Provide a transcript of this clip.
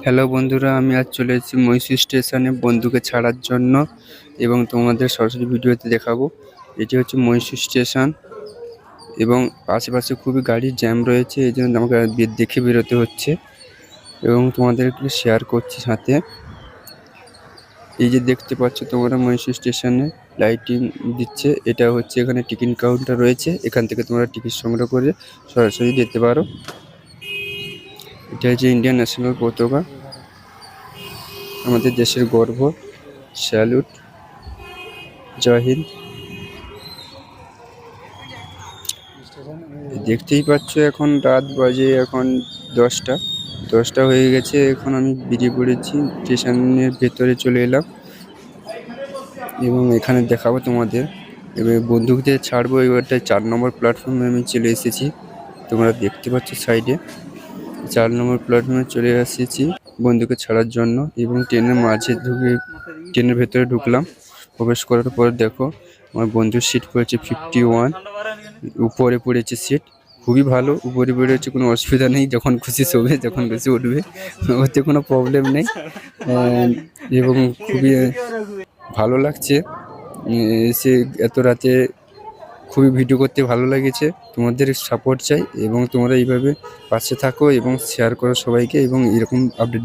Hello বন্ধুরা, আমি আজ চলে এসেছি মহীশূর স্টেশনে বন্ধুকে ছাড়ার জন্য এবং তোমাদের সরাসরি ভিডিওতে দেখাবো। এটি হচ্ছে মহীশূর স্টেশন এবং আশেপাশে খুবই গাড়ির জ্যাম রয়েছে, এই জন্য আমাকে দেখে বেরোতে হচ্ছে এবং তোমাদেরকে শেয়ার করছি সাথে। এই যে দেখতে পাচ্ছ তোমরা মহীশূর স্টেশনে লাইটিং দিচ্ছে, এটা হচ্ছে এখানে টিকিট কাউন্টার রয়েছে, এখান থেকে তোমরা টিকিট সংগ্রহ করে সরাসরি যেতে পারো। এটা হচ্ছে ইন্ডিয়ান ন্যাশনাল পতাকা, আমাদের দেশের গর্ব। স্যালুট, জয় হিন্দ। দেখতেই পাচ্ছ এখন রাত বাজে এখন 10টা হয়ে গেছে। এখন আমি বেরিয়ে পড়েছি, স্টেশনের ভেতরে চলে এলাম এবং এখানে দেখাবো তোমাদের। এবার বন্ধুদের ছাড়বো, এবারটা 4 নম্বর প্ল্যাটফর্মে আমি চলে এসেছি। তোমরা দেখতে পাচ্ছ সাইডে 4 নম্বর প্ল্যাটফর্মে চলে এসেছি বন্ধুকে ছাড়ার জন্য এবং ট্রেনের ভেতরে ঢুকলাম। প্রবেশ করার পর দেখো আমার বন্ধুর সিট পড়েছে 51, উপরে পড়েছে সিট, খুবই ভালো। উপরে পড়েছে, কোনো অসুবিধা নেই, যখন খুশি শোবে, যখন খুশি উঠবে, ওতে কোনো প্রবলেম নেই। এবং খুবই ভালো লাগছে এসে এত রাতে। খুবই ভিডিও করতে ভালো লেগেছে। তোমাদের সাপোর্ট চাই এবং তোমরা এইভাবে পাশে থাকো এবং শেয়ার করো সবাইকে এবং এরকম আপডেট